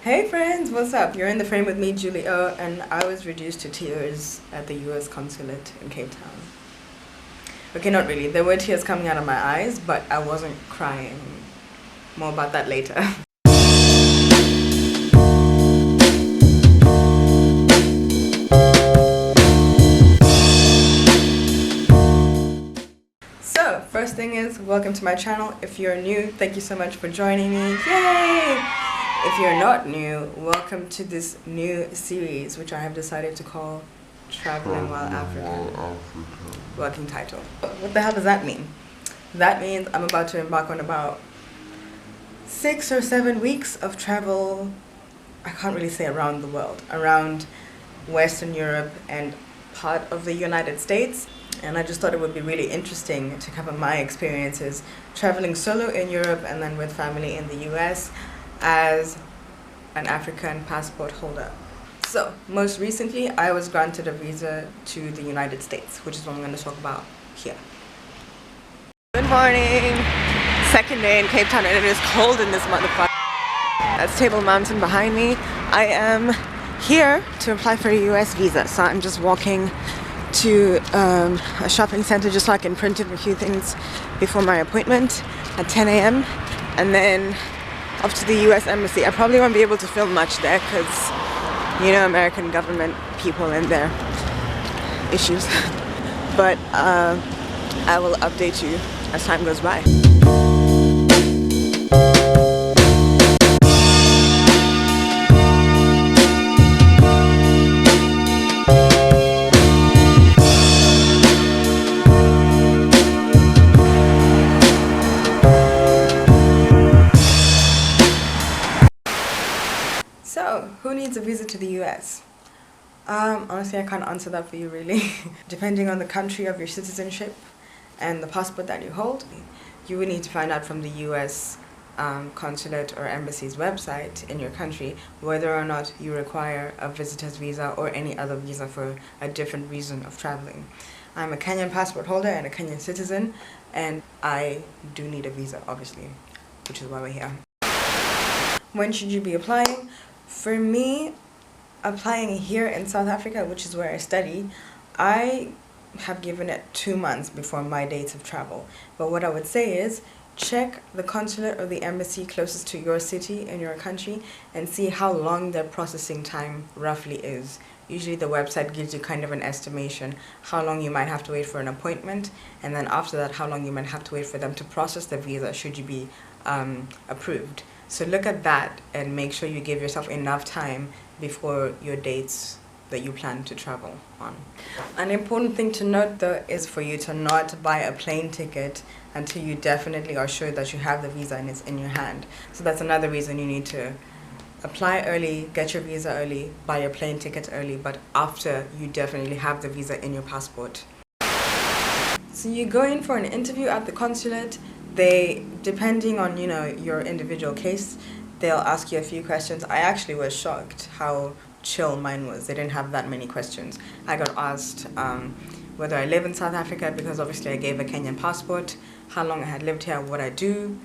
Hey friends, what's up? You're in the frame with me, Julie O, and I was reduced to tears at the US consulate in Cape Town. Okay, not really. There were tears coming out of my eyes, but I wasn't crying. More about that later. So, first thing is, welcome to my channel. If you're new, thank you so much for joining me. Yay! If you're not new, welcome to this new series, which I have decided to call Traveling While African. Working title. What the hell does that mean? That means I'm about to embark on about 6 or 7 weeks of travel. I can't really say around the world, around Western Europe and part of the United States. And I just thought it would be really interesting to cover my experiences traveling solo in Europe and then with family in the US as an African passport holder. So, most recently, I was granted a visa to the United States, which is what I'm going to talk about here. Good morning! Second day in Cape Town, and it is cold in this motherfucker. That's Table Mountain behind me. I am here to apply for a US visa, so I'm just walking to a shopping center just so I can print in a few things before my appointment at 10 a.m. and then off to the US Embassy. I probably won't be able to film much there because, you know, American government people and their issues. But I will update you as time goes by. So, who needs a visa to the US? Honestly, I can't answer that for you really. Depending on the country of your citizenship and the passport that you hold, you would need to find out from the US consulate or embassy's website in your country whether or not you require a visitor's visa or any other visa for a different reason of traveling. I'm a Kenyan passport holder and a Kenyan citizen, and I do need a visa, obviously, which is why we're here. When should you be applying? For me, applying here in South Africa, which is where I study, I have given it 2 months before my dates of travel. But what I would say is, check the consulate or the embassy closest to your city in your country and see how long their processing time roughly is. Usually the website gives you kind of an estimation how long you might have to wait for an appointment, and then after that how long you might have to wait for them to process the visa should you be approved. So look at that and make sure you give yourself enough time before your dates that you plan to travel on. An important thing to note though is for you to not buy a plane ticket until you definitely are sure that you have the visa and it's in your hand. So that's another reason you need to apply early, get your visa early, buy your plane ticket early, but after you definitely have the visa in your passport. So you go in for an interview at the consulate. They, depending on, you know, your individual case, they'll ask you a few questions. I actually was shocked how chill mine was. They didn't have that many questions. I got asked whether I live in South Africa, because obviously I gave a Kenyan passport, how long I had lived here, what I do,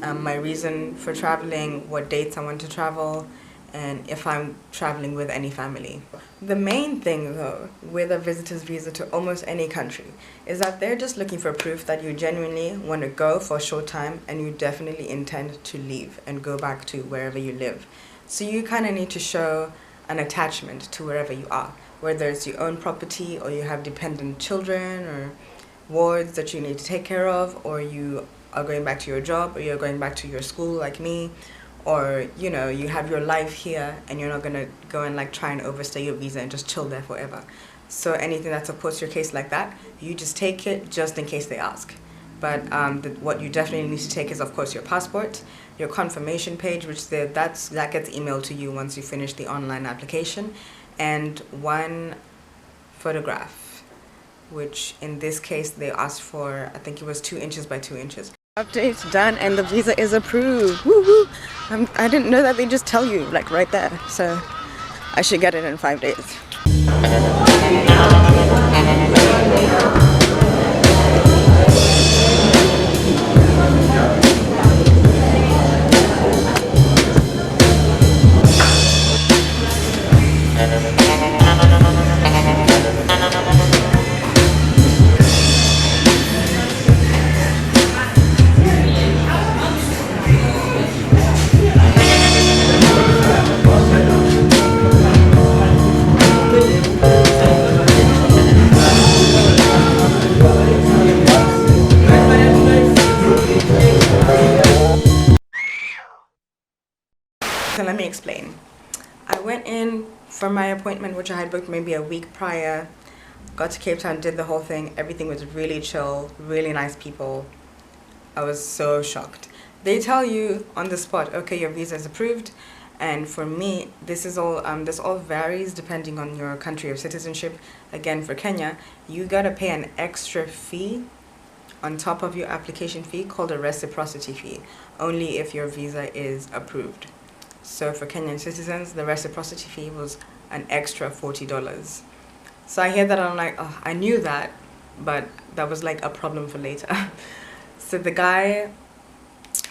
my reason for traveling, what dates I want to travel, and if I'm traveling with any family. The main thing though with a visitor's visa to almost any country is that they're just looking for proof that you genuinely want to go for a short time and you definitely intend to leave and go back to wherever you live. So you kind of need to show an attachment to wherever you are, whether it's your own property or you have dependent children or wards that you need to take care of, or you are going back to your job, or you're going back to your school like me, or, you know, you have your life here and you're not going to go and like try and overstay your visa and just chill there forever. So anything that supports your case like that, you just take it just in case they ask. But what you definitely need to take is, of course, your passport, your confirmation page, which that gets emailed to you once you finish the online application, and one photograph, which in this case they asked for, I think it was 2 inches by 2 inches. Update's done and the visa is approved. Woo-hoo! I didn't know that they just tell you like right there, so I should get it in 5 days. So let me explain. I went in for my appointment, which I had booked maybe a week prior. Got to Cape Town, did the whole thing. Everything was really chill, really nice people. I was so shocked. They tell you on the spot, okay, your visa is approved. And for me, this all varies depending on your country of citizenship. Again, for Kenya, you gotta pay an extra fee on top of your application fee called a reciprocity fee, only if your visa is approved. So for Kenyan citizens, the reciprocity fee was an extra $40. So I hear that and I'm like, oh, I knew that, but that was like a problem for later. So the guy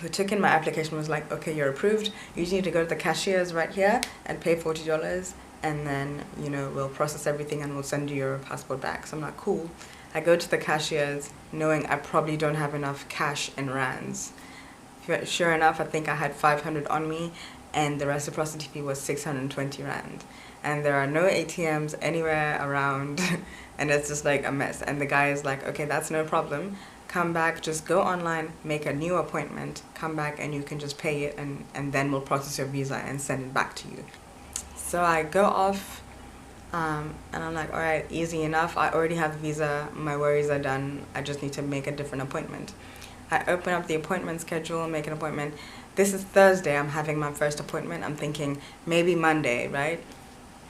who took in my application was like, okay, you're approved. You just need to go to the cashiers right here and pay $40, and then, you know, we'll process everything and we'll send you your passport back. So I'm like, cool. I go to the cashiers knowing I probably don't have enough cash in rands. Sure enough, I think I had 500 on me, and the reciprocity fee was 620 rand. And there are no ATMs anywhere around, and it's just like a mess. And the guy is like, okay, that's no problem. Come back, just go online, make a new appointment, come back and you can just pay it, and then we'll process your visa and send it back to you. So I go off, and I'm like, all right, easy enough. I already have the visa, my worries are done. I just need to make a different appointment. I open up the appointment schedule, make an appointment. This is Thursday, I'm having my first appointment. I'm thinking maybe Monday, right?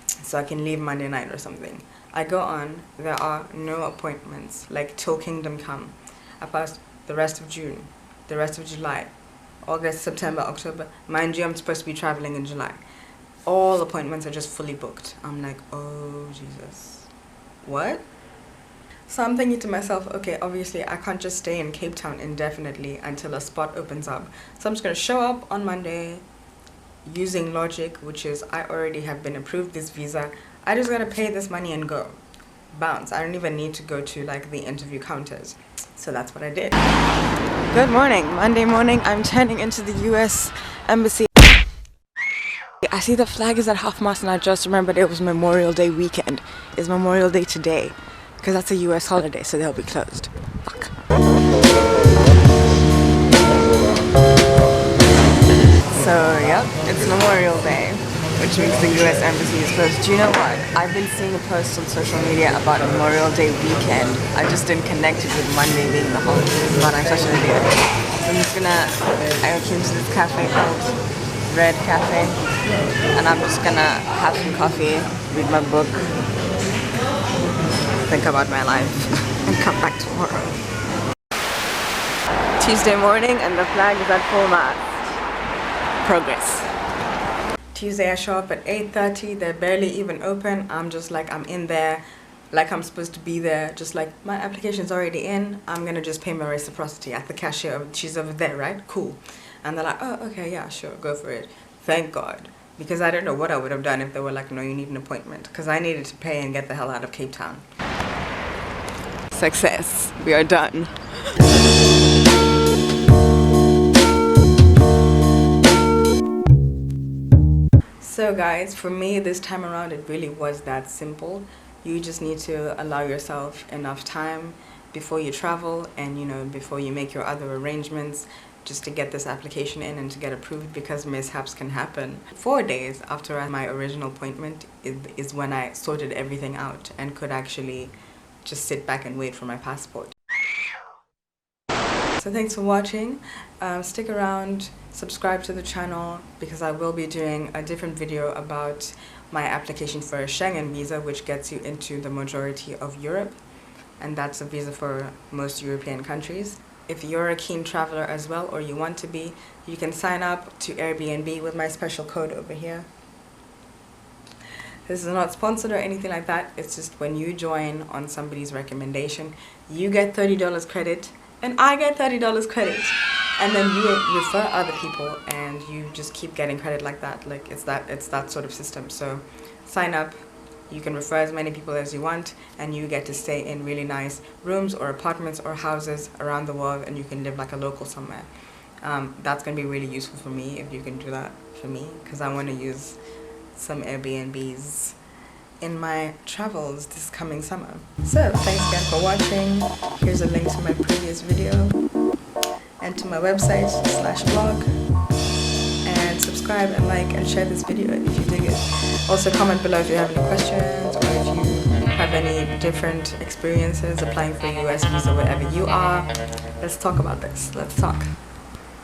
So I can leave Monday night or something. I go on, there are no appointments, like till kingdom come. I passed the rest of June, the rest of July, August, September, October. Mind you, I'm supposed to be traveling in July. All appointments are just fully booked. I'm like, oh Jesus, what? So I'm thinking to myself, okay, obviously I can't just stay in Cape Town indefinitely until a spot opens up. So I'm just going to show up on Monday using logic, which is I already have been approved this visa. I just got to pay this money and go. Bounce. I don't even need to go to like the interview counters. So that's what I did. Good morning. Monday morning, I'm turning into the US Embassy. I see the flag is at half-mast and I just remembered it was Memorial Day weekend. It's Memorial Day today, because that's a US holiday, so they'll be closed. Fuck. So, yep, it's Memorial Day, which means the US Embassy is closed. Do you know what? I've been seeing a post on social media about Memorial Day weekend. I just didn't connect it with Monday being the holiday, but I'm such an idiot. So I'm just gonna, I came to this cafe called Red Cafe, and I'm just gonna have some coffee, read my book, think about my life, and come back tomorrow. Tuesday morning, and the flag is at full mast. Progress. Tuesday I show up at 8:30, they're barely even open. I'm just like, I'm in there like I'm supposed to be there, just like my application's already in, I'm gonna just pay my reciprocity at the cashier. She's over there, right? Cool. And they're like, oh, okay, yeah, sure, go for it. Thank God, because I don't know what I would have done if they were like, no, you need an appointment, because I needed to pay and get the hell out of Cape Town. Success, we are done. So guys, for me this time around it really was that simple. You just need to allow yourself enough time before you travel, and you know, before you make your other arrangements, just to get this application in and to get approved, because mishaps can happen. 4 days after my original appointment is when I sorted everything out and could actually just sit back and wait for my passport. So thanks for watching. Stick around, subscribe to the channel, because I will be doing a different video about my application for a Schengen visa, which gets you into the majority of Europe, and that's a visa for most European countries. If you're a keen traveler as well, or you want to be, you can sign up to Airbnb with my special code over here. This is not sponsored or anything like that. It's just when you join on somebody's recommendation, you get $30 credit and I get $30 credit, and then you refer other people and you just keep getting credit like that. Like it's that sort of system. So sign up, you can refer as many people as you want, and you get to stay in really nice rooms or apartments or houses around the world, and you can live like a local somewhere. That's going to be really useful for me if you can do that for me, because I want to use some Airbnbs in my travels this coming summer. So thanks again for watching. Here's a link to my previous video and to my website /blog. And and subscribe and like and share this video if you dig it. Also comment below if you have any questions or if you have any different experiences applying for a US visa wherever you are. Let's talk about this. Let's talk.